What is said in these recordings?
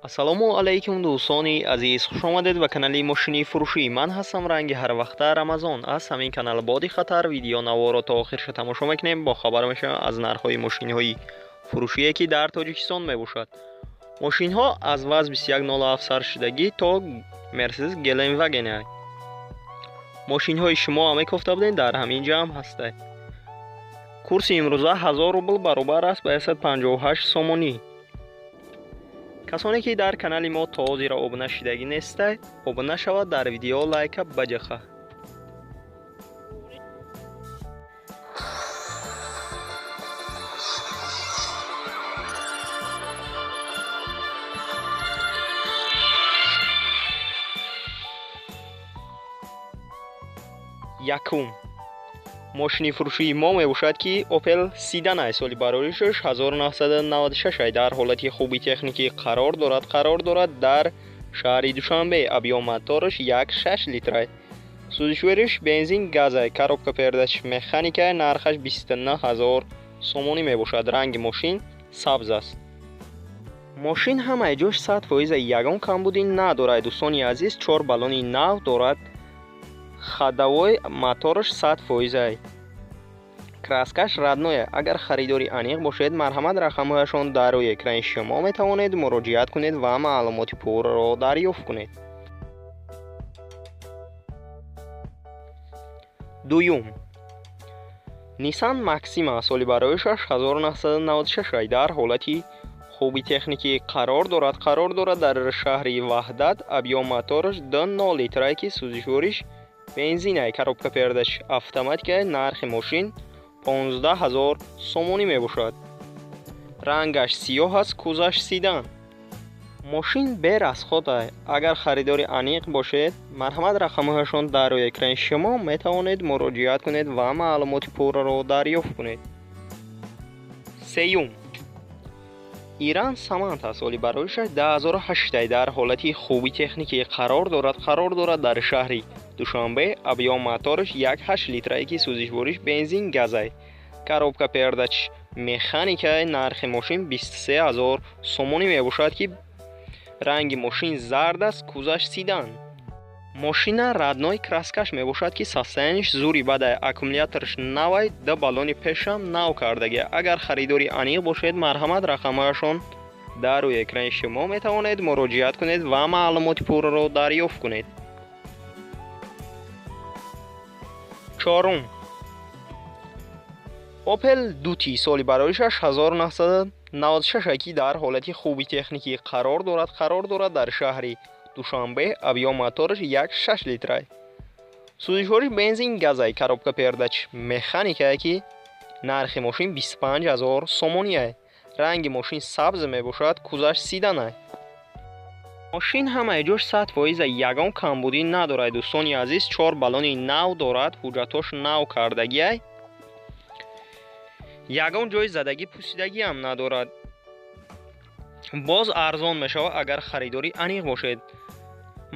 ассалому алайкум дӯстони азиз, хуш омадед ба канали мошини фурӯшӣ. Ман ҳастам ранги ҳарвақта Рамазон. Аз ҳамин канал Боди Хатар видеонаворо то охирша тамошо мекунем. Бо хабар мешавем аз нархҳои мошинҳои фурӯшие ки дар Тоҷикистон мебошад. мошинҳо аз ваз 2107 шидагӣ то Mercedes Gelandewagen. мошинҳои шумо ҳаме кофта будем дар ҳамин ҷамъ ҳастед. курси имрӯза 1000 рубл баробар аст ба 158 сомонӣ. касоне ки дар канали мо то ҳозира обуна шидагӣ нестед, обуна шавад, дар видео лайка баҷаха. якум мошини фурӯшии мо мебошад ки Opel Sedan ай. Соли бароришаш 1996 дар ҳолати хуби техникӣ қарор дорад. Дар шаҳри Душанбе. объём мотораш 1.6 литр ай. сӯзишвориш бензин газ ай. коробка передач механика ай. нархаш 29000 сомонӣ мебошад. ранги мошин сабз аст. мошин ҳамаи ҷош 100% ягон камбудӣ надорад. дӯстони азиз, 4 баллони нав дорад. хадавои мотораш 100% ай. краскаш радное. агар харидори аниқ бошед, марҳамат рақамҳояшон дар рӯи экрани шумо метавонед муроҷиат кунед ва маълумоти пурраро дарёфт кунед. дуюм Nissan Maxima. соли бароишаш 1996 ай. дар ҳолати хуби техникӣ қарор дорад. дар шаҳри Ваҳдат. объём мотораш 2.0 литр ай ки сӯзишвориш бензин ай. коробка передач автоматика ай. нархи мошин 15000 сомонӣ мебошад. рангаш сиёҳ аст. кузаш Sedan. мошин берасход ай. агар харидори аниқ бошед, марҳамат рақамҳояшон дар рӯи экрани шумо метавонед муроҷиат кунед ва маълумоти пурраро дарёфт кунед. сеюм Иран Samantha. соли бароишаш 2008 ай. дар ҳолати хуби техникӣ қарор дорад. дар шаҳри Душанбе. объём мотораш 1.8 литр ай ки сӯзишвориш бензин газ ай. коробка передач механика ай. нархи мошин 23000 сомонӣ мебошад ки ранги мошин зард аст. кузаш Sedan. мошина радной краскаш мебошад ки состояниш зури бад ай. аккумулятораш нав ай. 2 баллони пешам нав кардагӣ. агар харидори аниқ бошед, марҳамат рақамҳояшон дар рӯи экрани шумо метавонед муроҷиат кунед ва маълумоти пурраро дарёфт кунед. чорум Opel Duty. соли бароишаш 1996 ай ки дар ҳолати хуби техникӣ қарор дорад. дар шаҳри Душанбе. объём мотораш 1.6 литр ай. сӯзишвориш бензин газ ай. коробка передач механика ай ки нархи мошин 25000 сомонӣ ай. ранги мошин сабз мебошад. кузаш Sedan ай. мошин ҳамаи ҷош 100% ягон камбудӣ надорад. дӯстони азиз, 4 баллони нав дорад. ҳуҷҷатош нав кардагӣ ай. ягон ҷои задагӣ пусидагӣ ҳам надорад. боз арзон мешавад агар харидори аниқ бошед.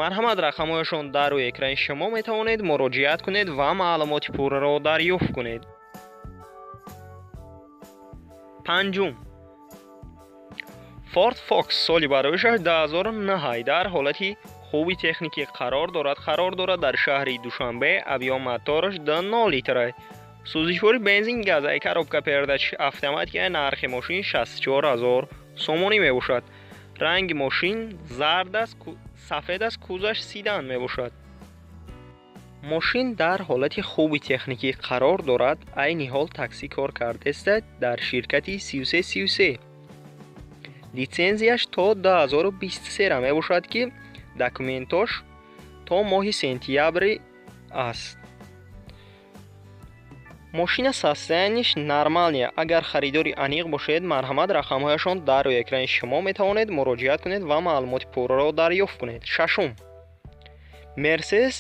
марҳамат рақамҳояшон дар рӯи экрани шумо метавонед муроҷиат кунед ва маълумоти пурраро дарёфт кунед. панҷум Ford Fox. соли бароишаш 2009 ай. дар ҳолати хуби техникӣ қарор дорад. дар шаҳри Душанбе. объём мотораш 2.0 литр ай. сӯзишвори бензин газ ай. коробка передач автоматика ай. нархи мошин 64000 сомонӣ мебошад. ранги мошин зард аст. сафед аст. кузаш Sedan мебошад. мошин дар ҳолати хуби техникӣ қарор дорад. айни ҳол таксӣ кор кардестад дар ширкати 3333. литсензияш то 2023 ра мебошад ки документош то моҳи сентябри аст. мошина состояниш нормалния. агар харидори аниқ бошед, марҳамат рақамҳояшон дар рӯи экрани шумо метавонед муроҷиат кунед ва маълумоти пурраро дарёфт кунед. шашум Mercedes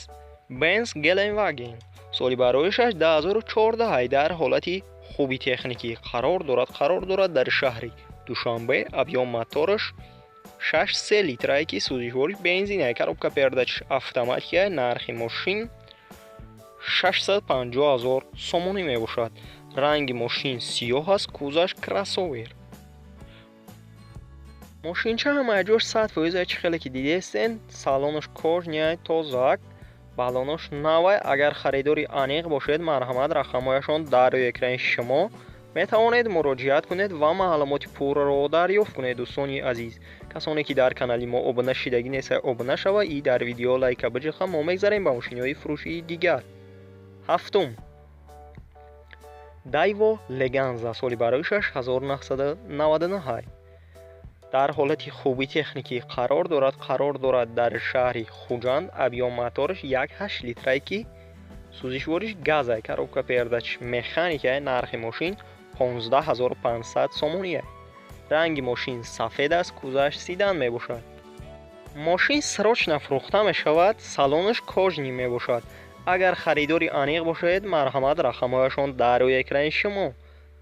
Benz Gelandewagen. соли бароишаш 2014 ай. дар ҳолати хуби техникӣ қарор дорад. дар шаҳри Душанбе. объём мотораш 6.3 литр ай ки сӯзишвориш бензин ай. коробка передач автоматика ай. нархи мошин 650000 сомонӣ мебошад. ранги мошин сиёҳ аст. кузаш кроссовер. мошинча ҳамаҷош 100% чихеле ки дидестен, салонаш кожняй тозак, балонош навай. Агар харидори аниқ бошед, марҳамат, рақамҳояшон дар рӯи экрани шумо метавонед муроҷиат кунед ва маълумоти пурраро дарёфт кунед. дӯстони азиз, касоне ки дар канали мо обуна шидагӣ неста, обуна шава и дар видео лайка биҷиқа. Мо мегзарем ба мошиниҳои фурӯшии дигар. ҳафтум, Daewoo Leganza соли барои 6999 дар ҳолати хуби техникӣ қарор дорад дар шаҳри Хуҷанд. Объём мотораш 1.8 литрае ки сӯзишвориш газай, коробка передач механикае. Нархи мошин 15500 сомоние. ранги мошин сафед аст, кузаш сидан мебошад. мошин срочно фурӯхта мешавад, салонаш кожнӣ мебошад. агар харидори аниқ бошед, марҳамат, рақамҳояшон дар рӯи экрани шумо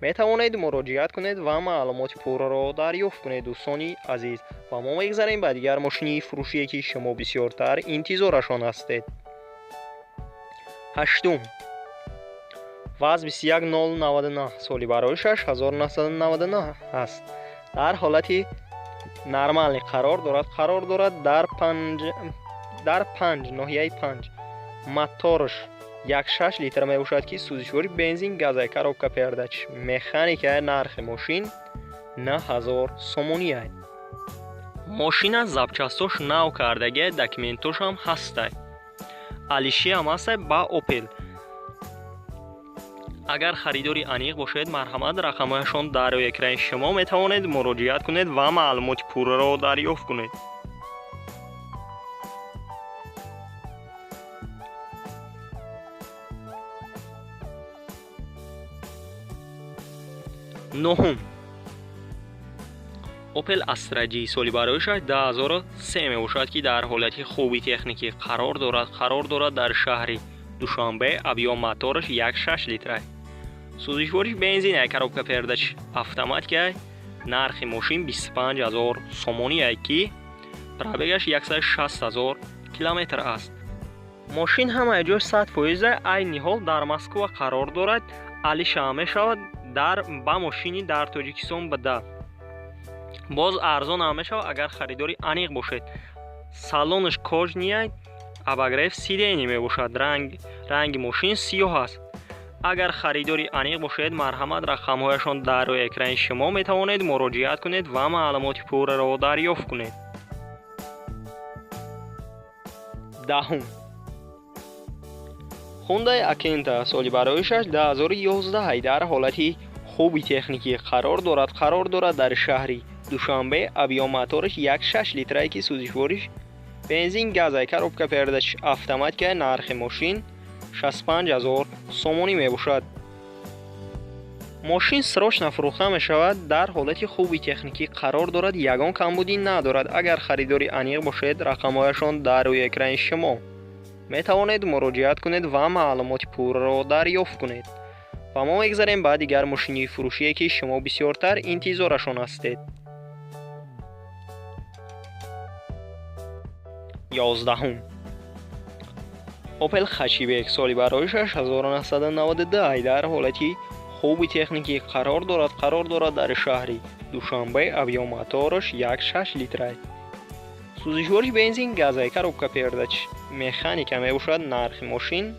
метавонед муроҷиат кунед ва маълумоти пурраро дарёфт кунед. дӯстони азиз, ва мо мегзарем ба дигар мошини фурӯшие ки шумо бисёртар интизорашон ҳастед. ҳаштум, ВАЗ 21099 соли барои 6999 аст. дар ҳолати нормалӣ қарор дорад дар 5 ноҳияи 5. мотораш 1.6 литр мебошад ки сӯзишвори бензин газай, коробка передач механикае. нархи мошин 9000 сомоние. мошина запчастош нав кардагия, документошам ҳастай. алишиам ҳастай ба Opel. агар харидори аниқ бошед, марҳамат, рақамҳояшон дар рӯи экрани шумо метавонед муроҷиат кунед ва маълумоти пурраро дарёфт кунед. нӯҳум, Opel Astra G соли барои 2003 мебошад ки дар ҳолати хуби техникӣ қарор дорад дар шаҳри Душанбе. объём мотораш 1.6 литрае. сӯзишвориш бензин, коробка передач автоматикае. нархи мошин 25000 сомоние ки пробегаш 160000 километр аст. мошин ҳамаи ҷош 100%. айни ҳол дар Москва қарор дорад. алиша мешавад ба мошини дар Тоҷикистон буда. боз арзон ҳам мешавад агар харидори аниқ бошед. салонаш кожнияй, обогрев сидени мебошад. ранги мошин сиёҳ аст. агар харидори аниқ бошед, марҳамат, рақамҳояшон дар рӯи экрани шумо метавонед муроҷиат кунед ва маълумоти пурраро дарёфт кунед. даҳум, Hyundai Akenta соли барои 2011 дар ҳолати хуби техникӣ қарор дорад дар шаҳри Душанбе. объём мотораш 1.6 литрае ки сӯзишвориш бензин газай, коробка передач автоматикае. нархи мошин 65000 сомонӣ мебошад. мошин срочно фурӯхта мешавад, дар ҳолати хуби техникӣ қарор дорад, ягон камбудӣ надорад. агар харидори аниқ бошед, рақамҳояшон дар рӯи экрани шумо метавонед муроҷиат кунед ва маълумоти пурраро дарёфт кунед. ва мо мегзарем ба дигар мошини фурӯшие ки шумо бисёртар интизорашон ҳастед. 11. Opel Hatchback соли барои 6992 дар ҳолати хуби техникӣ қарор дорад дар шаҳри Душанбе. объём мотораш 1.6 литрае. сӯзишвориш бензин газай, коробка передач механика мебошад. нархи мошин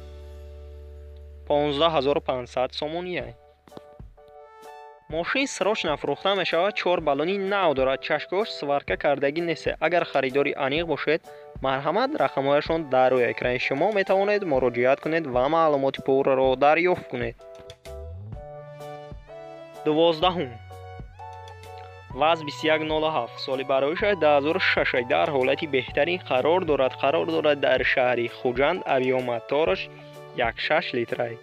15500 сомоние. мошин срочно фурӯхта мешавад. 4 балони нав дорад. чашкош сварка кардагӣ нест. агар харидори аниқ бошед, марҳамат, рақамҳояшон дар рӯи экрани шумо метавонед муроҷиат кунед ва маълумоти пурраро дарёфт кунед. 12. ВАЗ 2107 соли барои 2006 дар ҳолати беҳтарин қарор дорад дар шаҳри Хуҷанд. объём мотораш 1.6 литрае.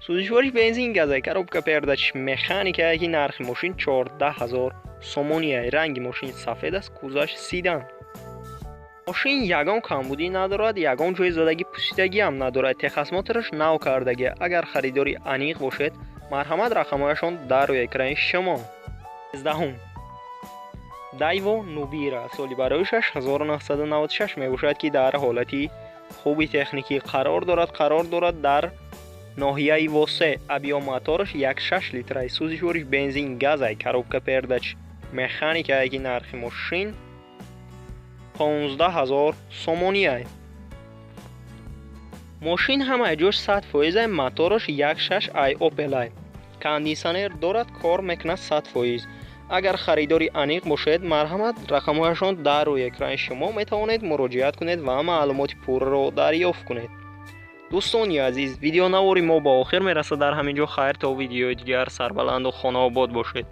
сӯзишвориш бензин газай, коробка передач механикае ки нархи мошин 14000 сомоние. ранги мошин сафед аст, кузаш сидан. мошин ягон камбудӣ надорад, ягон ҷои задагӣ пусидагӣ ҳам надорад. техосмотраш нав кардагӣ. агар харидори аниқ бошед, марҳамат, рақамҳояшон дар рӯи экрани шумо. 13. Daewoo Nubira соли барои 6996 мебошад ки дар ҳолати хуби техникӣ қарор дорад дар ноҳияи Восе. объём мотораш 1.6 литрае. сӯзишвориш бензин газай, коробка передач механикаи нархи мошин 15000 сомонӣ. мошин ҳамаи ҷош 100%, мотораш 1.6i Opel. кондисионер дорад, кор мекунад 100%. агар харидори аниқ бошед, марҳамат, рақамҳояшон дар рӯи экрани шумо метавонед муроҷиат кунед ва маълумоти пурраро дарёфт кунед. дӯстони азиз, видеонавори мо ба охир мерасад. дар ҳамин ҷо хайр, то видеои дигар. Сарбаланду хонаобод бошед.